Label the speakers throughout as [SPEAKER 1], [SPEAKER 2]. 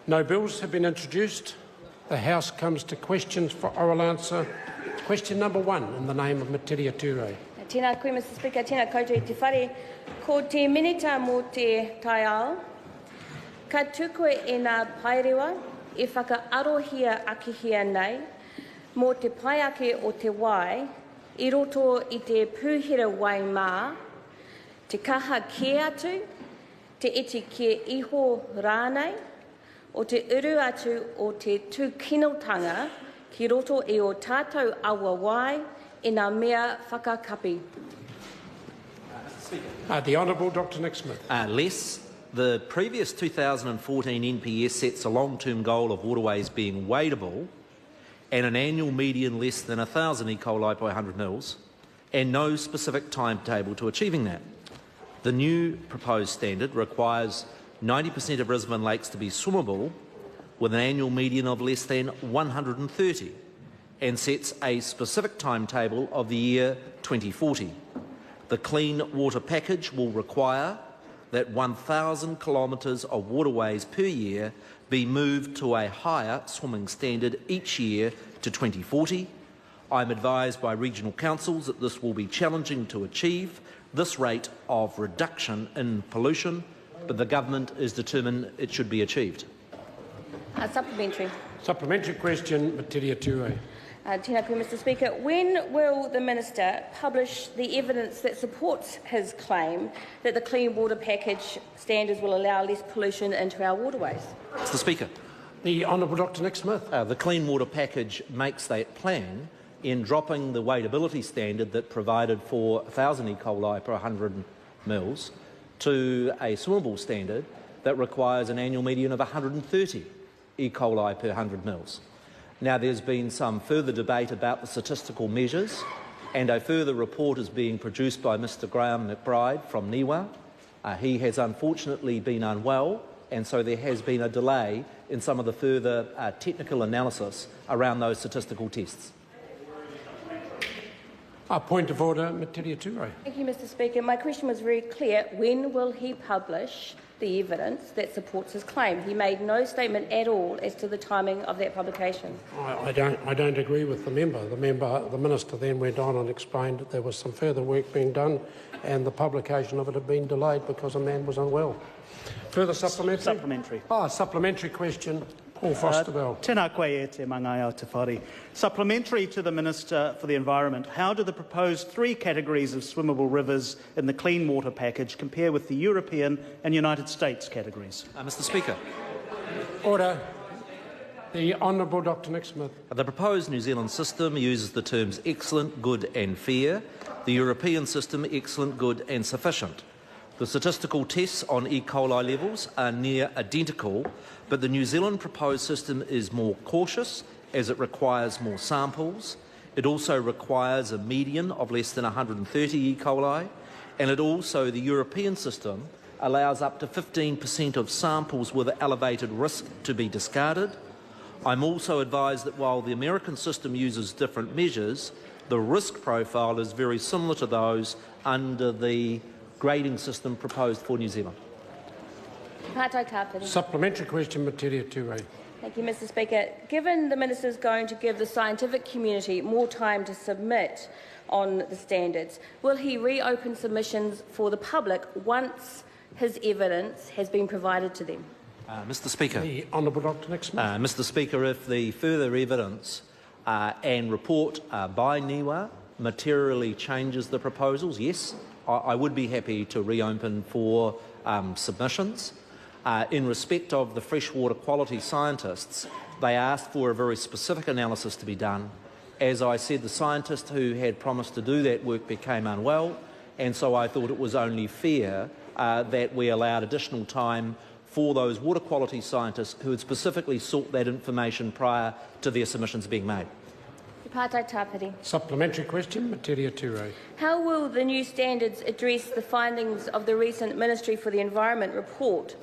[SPEAKER 1] No bills have been introduced. The House comes to questions for oral answer. Question number 1 in the name of Metiria Turei.
[SPEAKER 2] Tēnā koe, Mr Speaker, tēnā koutou i te whare. Ko te minita mō te taiao, ka tuku e ngā pairewa e whakaarohia akihia nei mō te paiake o te wai i roto i te pūhera wai mā, te kaha kē atu, te iti ke iho rānei, o te uru atu o te tūkinotanga ki roto e o tātou awa wai i ngā mea whakakapi.
[SPEAKER 1] The Honourable Dr Nick Smith.
[SPEAKER 3] Les, the previous 2014 NPS sets a long-term goal of waterways being wadeable and an annual median less than 1,000 E. coli per 100 mils, and no specific timetable to achieving that. The new proposed standard requires 90% of Brisbane lakes to be swimmable with an annual median of less than 130 and sets a specific timetable of the year 2040. The Clean Water Package will require that 1,000 kilometres of waterways per year be moved to a higher swimming standard each year to 2040. I'm advised by regional councils that this will be challenging to achieve this rate of reduction in pollution, but the government is determined it should be achieved.
[SPEAKER 2] Supplementary.
[SPEAKER 1] Supplementary question, Metiria Turei.
[SPEAKER 2] Tēnā koe, Mr Speaker. When will the Minister publish the evidence that supports his claim that the Clean Water Package standards will allow less pollution into our waterways?
[SPEAKER 3] Mr Speaker.
[SPEAKER 1] The Honourable Dr Nick Smith.
[SPEAKER 3] The Clean Water Package makes that plan in dropping the wadeability standard that provided for 1,000 E. coli per 100 mils to a swimmable standard that requires an annual median of 130 E. coli per 100 mils. Now, there's been some further debate about the statistical measures, and a further report is being produced by Mr Graham McBride from NIWA. He has unfortunately been unwell, and so there has been a delay in some of the further technical analysis around those statistical tests.
[SPEAKER 1] A point of order, Metiria Turei.
[SPEAKER 2] Thank you, Mr Speaker. My question was very clear. When will he publish the evidence that supports his claim? He made no statement at all as to the timing of that publication.
[SPEAKER 1] I don't agree with the member. The Minister then went on and explained that there was some further work being done and the publication of it had been delayed because a man was unwell. Further supplementary?
[SPEAKER 4] Supplementary.
[SPEAKER 1] Supplementary question. Paul Foster-Bell.
[SPEAKER 4] Tēnā koe e te mangai o te whare. Supplementary to the Minister for the Environment, how do the proposed 3 categories of swimmable rivers in the Clean Water Package compare with the European and United States categories?
[SPEAKER 3] Mr Speaker.
[SPEAKER 1] Order. The Honourable Dr Nick Smith.
[SPEAKER 3] The proposed New Zealand system uses the terms excellent, good and fair. The European system, excellent, good and sufficient. The statistical tests on E. coli levels are near identical, but the New Zealand proposed system is more cautious as it requires more samples. It also requires a median of less than 130 E. coli, and the European system allows up to 15% of samples with elevated risk to be discarded. I'm also advised that while the American system uses different measures, the risk profile is very similar to those under the grading system proposed for New Zealand.
[SPEAKER 1] Supplementary question, Metiria Turei.
[SPEAKER 2] Thank you, Mr Speaker. Given the Minister is going to give the scientific community more time to submit on the standards, will he reopen submissions for the public once his evidence has been provided to them?
[SPEAKER 3] Mr Speaker.
[SPEAKER 1] The Honourable Dr Nick Smith.
[SPEAKER 3] Mr Speaker, if the further evidence and report by NIWA materially changes the proposals, yes, I would be happy to reopen for submissions. In respect of the freshwater quality scientists, they asked for a very specific analysis to be done. As I said, the scientist who had promised to do that work became unwell, and so I thought it was only fair that we allowed additional time for those water quality scientists who had specifically sought that information prior to their submissions being made.
[SPEAKER 1] Supplementary question, Metiria Turei.
[SPEAKER 2] How will the new standards address the findings of the recent Ministry for the Environment report,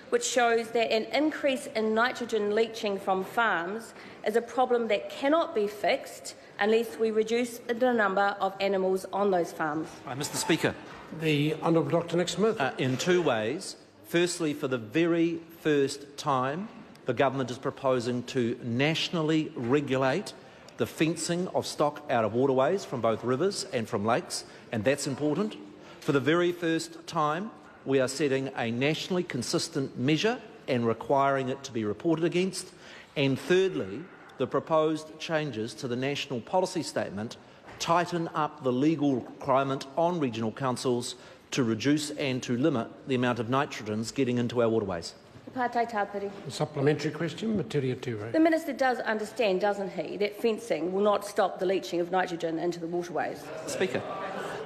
[SPEAKER 2] which shows that an increase in nitrogen leaching from farms is a problem that cannot be fixed unless we reduce the number of animals on those farms?
[SPEAKER 3] Mr Speaker.
[SPEAKER 1] The Honourable Dr Nick Smith.
[SPEAKER 3] In 2 ways. Firstly, for the very first time the government is proposing to nationally regulate the fencing of stock out of waterways from both rivers and from lakes, and that's important. For the very first time, we are setting a nationally consistent measure and requiring it to be reported against. And thirdly, the proposed changes to the National Policy Statement tighten up the legal requirement on regional councils to reduce and to limit the amount of nitrogens getting into our waterways.
[SPEAKER 2] Pātai Tāpiri.
[SPEAKER 1] A supplementary question, Metiria Turei.
[SPEAKER 2] The Minister does understand, doesn't he, that fencing will not stop the leaching of nitrogen into the waterways?
[SPEAKER 3] Speaker.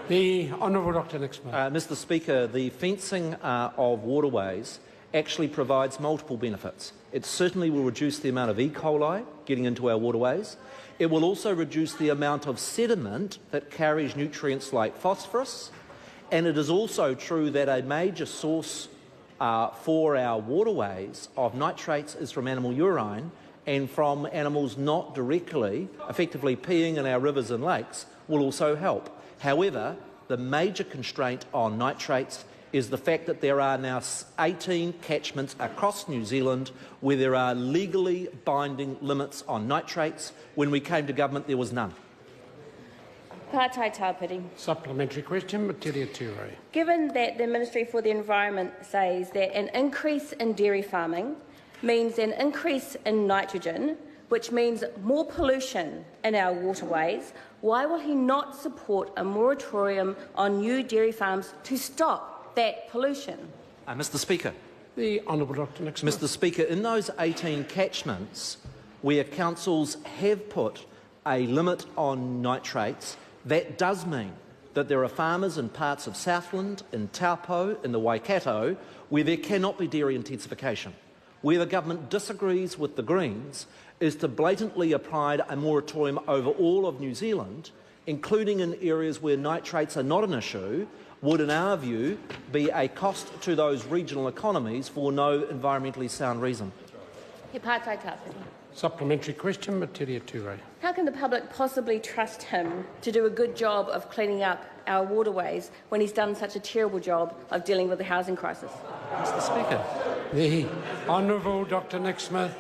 [SPEAKER 1] The Honourable Dr Nixman.
[SPEAKER 3] Mr Speaker, the fencing of waterways actually provides multiple benefits. It certainly will reduce the amount of E. coli getting into our waterways. It will also reduce the amount of sediment that carries nutrients like phosphorus. And it is also true that a major source for our waterways of nitrates is from animal urine, and from animals not directly, effectively peeing in our rivers and lakes will also help. However, the major constraint on nitrates is the fact that there are now 18 catchments across New Zealand where there are legally binding limits on nitrates. When we came to government, there was none.
[SPEAKER 2] Pātai Tāpiri.
[SPEAKER 1] Supplementary question, Metiria Turei.
[SPEAKER 2] Given that the Ministry for the Environment says that an increase in dairy farming means an increase in nitrogen, which means more pollution in our waterways, why will he not support a moratorium on new dairy farms to stop that pollution?
[SPEAKER 3] Mr Speaker.
[SPEAKER 1] The Honourable Dr Nixman.
[SPEAKER 3] Mr Speaker, in those 18 catchments where councils have put a limit on nitrates, that does mean that there are farmers in parts of Southland, in Taupo, in the Waikato, where there cannot be dairy intensification. Where the government disagrees with the Greens is to blatantly apply a moratorium over all of New Zealand, including in areas where nitrates are not an issue, would, in our view, be a cost to those regional economies for no environmentally sound reason.
[SPEAKER 2] He Pātai Tāpiri.
[SPEAKER 1] Supplementary question, Metiria Turei.
[SPEAKER 2] How can the public possibly trust him to do a good job of cleaning up our waterways when he's done such a terrible job of dealing with the housing crisis?
[SPEAKER 3] Mr Speaker.
[SPEAKER 1] The Honourable Dr Nick Smith.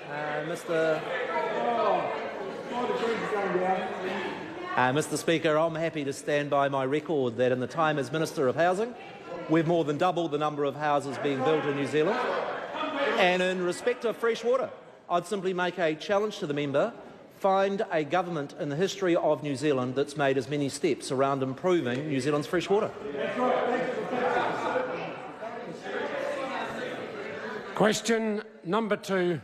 [SPEAKER 3] Mr Speaker, I'm happy to stand by my record that in the time as Minister of Housing, we've more than doubled the number of houses being built in New Zealand. And in respect of fresh water, I'd simply make a challenge to the member: find a government in the history of New Zealand that's made as many steps around improving New Zealand's fresh water.
[SPEAKER 1] Question number 2.